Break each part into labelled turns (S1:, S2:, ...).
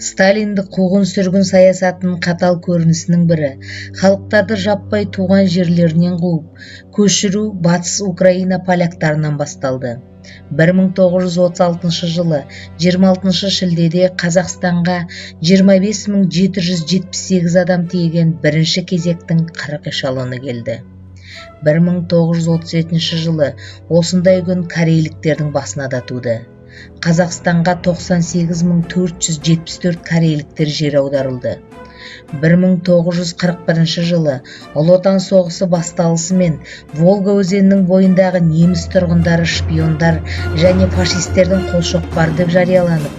S1: Сталиндік қуғын-сүргін саясатының қатал көрінісінің бірі халықтарды жаппай туған жерлерінен қуып, көшіру батыс Украина поляктарынан басталды. 1936 жылы 26 шілдеде Қазақстанға 25.778 адам тиеген бірінші кезектің 40 эшелоны келді. 1937 жылы осындай күн корейліктердің басына да туды. Қазақстанға 98.474 корейліктер жер аударылды. 1941 жылы Ұлы Отан соғысы басталысымен Волга өзенінің бойындағы неміс тұрғындары шпиондар және фашистердің қолшоқпары деп жарияланып,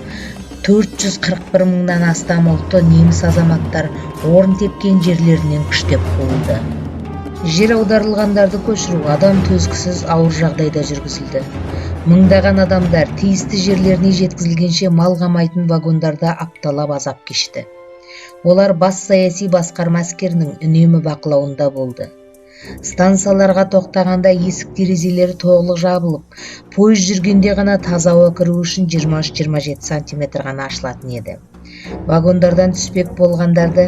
S1: 441 мыңнан астам ұлты неміс азаматтар орын тепкен жерлерінен күштеп қуылды. Жер аударылғандарды көшіру адам төзгісіз ауыр жағдайда жүргізілді. Мыңдаған адамдар тиісті жерлеріне жеткізілгенше мал қамайтын вагондарда апталап азап кешті. Олар бас саяси басқарма әскерінің үнемі бақылауында болды. Станцияларға тоқтағанда есік-терезелері толық жабылып, пойыз жүргенде ғана таза ауа кіру үшін 23-27 сантиметр ғана ашылатын еді. Вагондардан түспек болғандарды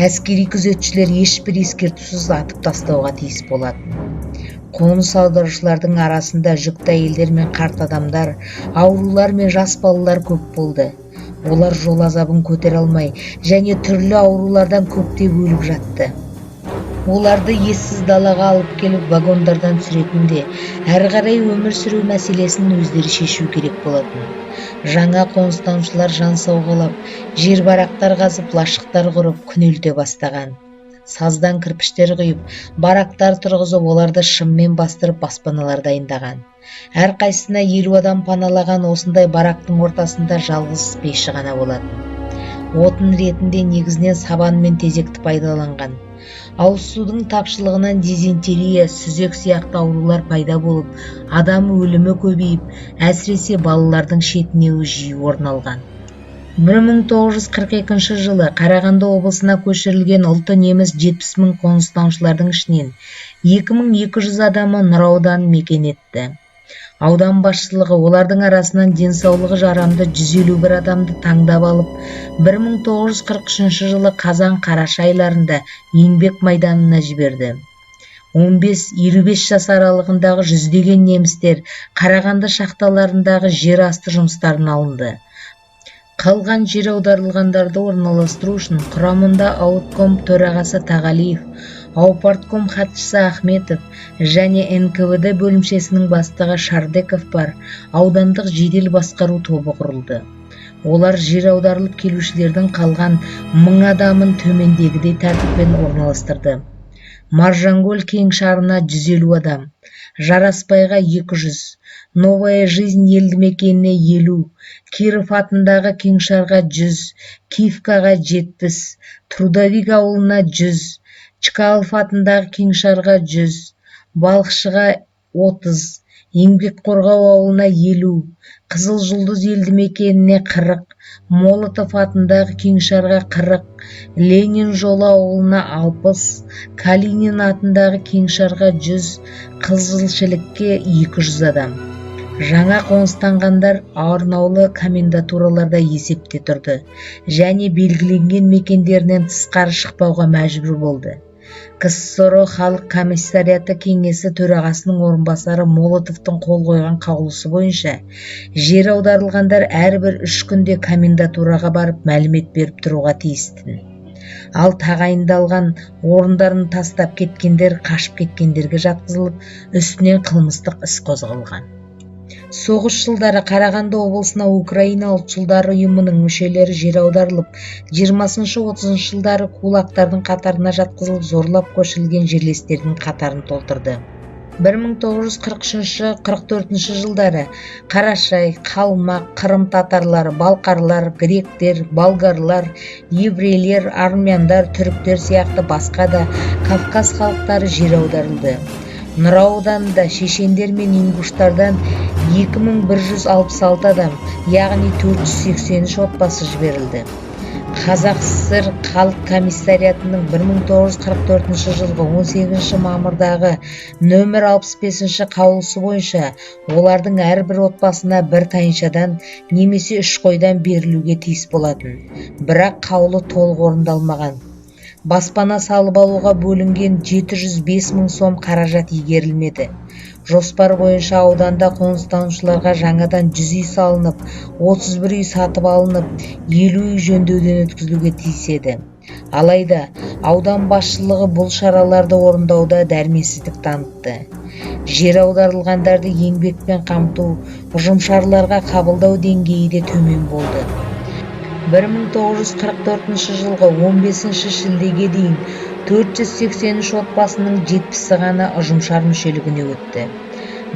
S1: әскери күзетшілер ешбір ескертусіз атып тастауға тиіс болатын. Қоныс аударушылардың арасында жүкті әйелдер мен қарт адамдар, аурулар мен жас балалар көп болды. Олар жол азабын көтере алмай және түрлі аурулардан көптеп өліп жатты. Оларды ессіз далаға алып келіп вагондардан түсіретінде, әрі қарай өмір сүру мәселесін өздері шешу керек болатын. Жаңа қоныстанушылар жан сауғалап, жер барақтар қазып, лашықтар құрып, күнелте бастаған. Саздан кірпіштер құйып, барақтар тұрғызып, оларды шыммен бастырып баспаналар дайындаған. Әрқайсысына 50 адам паналаған осындай барақтың ортасында жалғыз пеші ғана болатын. Отын ретінде негізінен сабан мен тезекті пайдаланған. Ауыз судың тапшылығынан дизентерия, сүзек сияқты аурулар пайда болып, адам өлімі көбейіп, әсіресе балалардың шетінеуі жиі орын алған. 1942 жылы Қарағанды облысына көшірілген ұлты неміс 70 мың қоныстанушылардың ішінен 2200 адамы Нұра ауданын мекен етті. Аудан басшылығы олардың арасынан денсаулығы жарамды 151 адамды таңдап алып, 1943 жылы қазан-қараша айларында еңбек майданына жіберді. 15-25 жас аралығындағы жүздеген немістер Қарағанды шахталарындағы жер асты жұмыстарын алынды. Қалған жер аударылғандарды орналастыру үшін құрамында аутком төрағасы Тағалиев, аупартком хатшысы Ахметов және НКВД бөлімшесінің бастығы Шардеков бар аудандық жедел басқару тобы құрылды. Олар жер аударылып келушілердің қалған 1000 адамын төмендегідей тәртіппен орналастырды. Маржангөл кеңшарына 150 адам, Жараспайға 200, Новая жизнь елді мекеніне 50, Киров атындағы кеңшарға 100, Киевкаға 70, Трудовик ауылына 100, Чкалов атындағы кеңшарға 100, Балықшыға 30, Еңбек қорғау ауылына 50, Қызыл жұлдыз елді мекеніне 40, Молотов атындағы кеңшарға 40, Ленин жолы ауылына 60, Калинин атындағы кеңшарға 100, Қызылшілікке 200 адам. Жаңа қоныстанғандар арнаулы комендатураларда есепте тұрды және белгіленген мекендерінен тысқары шықпауға мәжбүр болды. КСРО халық комиссариаты кеңесі төрағасының орынбасары Молотовтың қол қойған қаулысы бойынша жер аударылғандар әрбір 3 күнде комендатураға барып мәлімет беріп тұруға тиісті. Ал тағайындалған орындарын тастап кеткендер қашып кеткендерге жатқызылып, үстінен қылмыстық іс қозғалған. Соғыс жылдары Қарағанды облысына Украина ұлтшылдары ұйымының мүшелері жер аударылып, 20-30 жылдары кулактардың қатарына жатқызылып, зорлап көшірілген жерлестердің қатарын толтырды. 1943-44 жылдары Қарашай, Қалмақ, Қырым татарлары, балқарлар, гректер, болгарлар, еврейлер, армяндар, түріктер сияқты басқа да Кавказ халықтары жер аударылды. Нұра ауданында шешендер мен ингуштардан 2166 адам, яғни 483 отбасы жіберілді. Қазақ ССР халық комиссариатының 1944 жылғы 18 мамырдағы нөмір 65 қаулысы бойынша олардың әрбір отбасына бір тайыншадан немесе 3 қойдан берілуге тиіс болатын. Бірақ қаулы толық орындалмаған. Баспана салып алуға бөлінген 705 мың сом қаражат игерілмеді. Жоспар бойынша ауданда қоныстанушыларға жаңадан 100 үй салынып, 31 үй сатып алынып, 50 үй жөндеуден өткізілуге тиіс еді. Алайда аудан басшылығы бұл шараларды орындауда дәрменсіздік танытты. Жер аударылғандарды еңбекпен қамту, ұжымшарларға қабылдау деңгейі де төмен болды. 1944 жылғы 15 шілдеге дейін 483 отбасының 70-і ғана ұжымшар мүшелігіне өтті.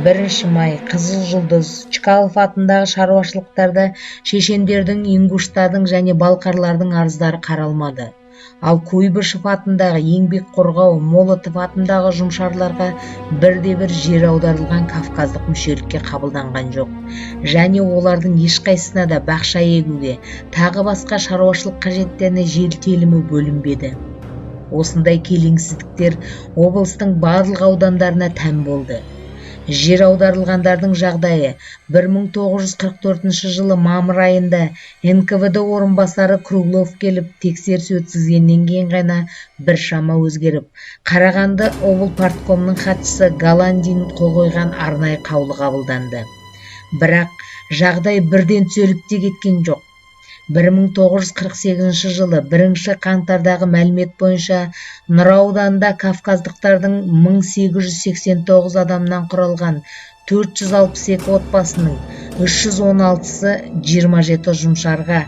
S1: 1 май Қызыл Жұлдыз Чкалов атындағы шаруашылықтарда шешендердің, ингуштардың және балқарлардың арыздары қаралмады. Ал Куйбышев атындағы еңбек қорғау, Молотов атындағы ұжымшарларға бірде-бір жер аударылған кавказдық мүшелікке қабылданған жоқ, және олардың ешқайсысына да бақша егуге, тағы басқа шаруашылық қажеттеріне жер телімі бөлінбеді. Осындай келеңсіздіктер облыстың барлық аудандарына тән болды. Жер аударылғандардың жағдайы 1944 жылы мамыр айында НКВД орынбасары Круглов келіп тексеріс өткізгеннен кейін ғана біршама өзгеріп, Қарағанды облпарткомының хатшысы Голландин қол қойған арнайы қаулы қабылданды. Бірақ жағдай бірден түзеліп те кеткен жоқ. 1948 жылы 1 қаңтардағы мәлімет бойынша Нұра ауданында кавказдықтардың 1889 адамнан құралған 462 отбасының 316-сы 27 ұжымшарға,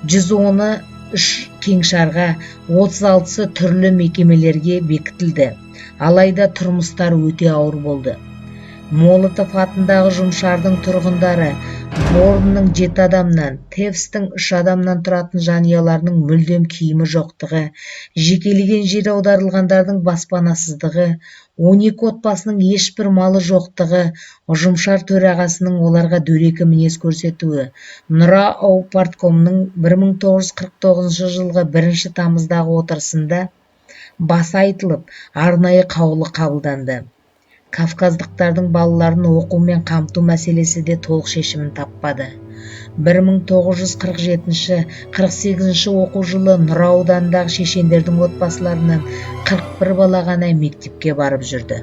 S1: 110-ы 3 кеңшарға, 36-сы түрлі мекемелерге бекітілді. Алайда тұрмыстары өте ауыр болды. Молотов атындағы ұжымшардың тұрғындары Борынның 7 адамнан, Тевстің 3 адамнан тұратын жанұяларының мүлдем киімі жоқтығы, жекелеген жер аударылғандардың баспанасыздығы, 12 отбасының ешбір малы жоқтығы, ұжымшар төрағасының оларға дөрекі мінез көрсетуі, Нұра облпарткомының 1949 жылғы 1 тамыздағы отырысында баса айтылып, арнайы қаулы қабылданды. Кавказдықтардың балаларын оқумен қамту мәселесі де толық шешімін таппады. 1947-48 оқу жылы Нұра ауданындағы шешендердің отбасыларынан 41 бала ғана мектепке барып жүрді.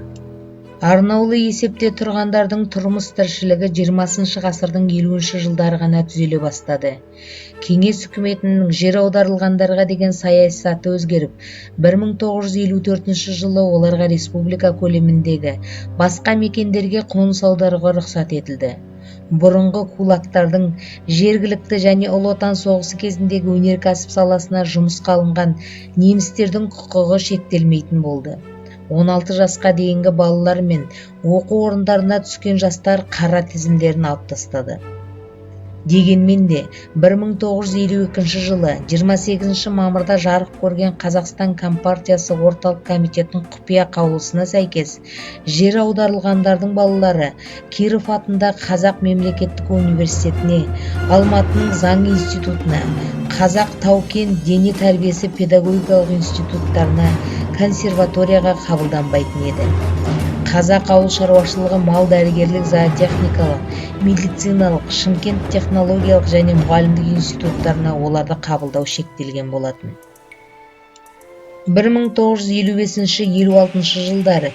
S1: Арнаулы есепте тұрғандардың тұрмыс тіршілігі 20 ғасырдың 50 жылдары ғана түзеле бастады. Кеңес үкіметінің жер аударылғандарға деген саясаты өзгеріп, 1954 жылы оларға республика көлеміндегі басқа мекендерге қоныс аударуға рұқсат етілді. Бұрынғы кулактардың жергілікті және Ұлы Отан соғысы кезіндегі өнеркәсіп саласына жұмысқа алынған немістердің құқығы шектелмейтін болды. 16 жасқа дейінгі балалар мен оқу орындарына түскен жастар қара тізімдерін алып тастады. Дегенмен де 1952 жылы 28 мамырда жарық көрген Қазақстан Компартиясы орталық комитетінің құпия қаулысына сәйкес жер аударылғандардың балалары Киров атындағы Қазақ мемлекеттік университетіне, Алматының заң институтына, Қазақ Тау-Кен дене тәрбиесі педагогикалық институттарына, консерваторияға қабылданбайтын еді. Қазақ ауыл шаруашылығы, мал дәрігерлік, зоотехникалық, медициналық, Шымкент технологиялық және мұғалімдік институттарына оларды қабылдау шектелген болатын. 1955-56 жылдары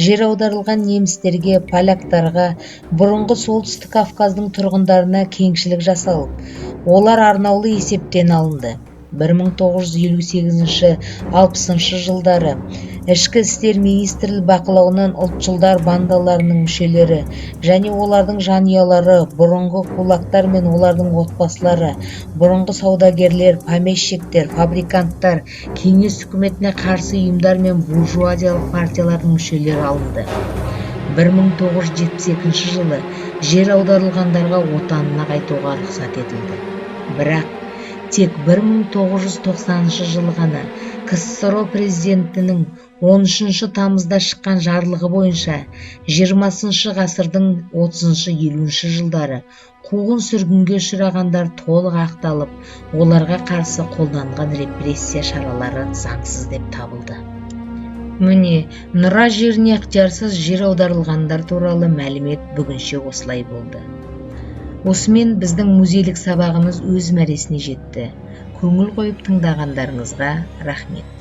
S1: жер аударылған немістерге, поляктарға, бұрынғы солтүстік Кавказдың тұрғындарына кеңшілік жасалып, олар арнаулы есептен алынды. 1958-60 жылдары Ішкі істер министрлігі бақылауынан ұлтшылдар бандаларының мүшелері және олардың жанұялары, бұрынғы кулактар мен олардың отбасылары, бұрынғы саудагерлер, помещиктер, фабриканттар, кеңес үкіметіне қарсы ұйымдар мен буржуазиялық партиялардың мүшелері алынды. 1972 жылы жер аударылғандарға отанына қайтуға рұқсат етілді. Бірақ тек 1990 жылы ғана КСРО президентінің 13 тамызда шыққан жарлығы бойынша 20 ғасырдың 30-50 жылдары қуғын сүргінге ұшырағандар толық ақталып, оларға қарсы қолданған репрессия шаралары заңсыз деп табылды. Міне, Нұра жеріне ықтиярсыз жер аударылғандар туралы мәлімет бүгінше осылай болды. Осымен біздің музейлік сабағымыз өз мәресіне жетті. Көңіл қойып тыңдағандарыңызға рахмет.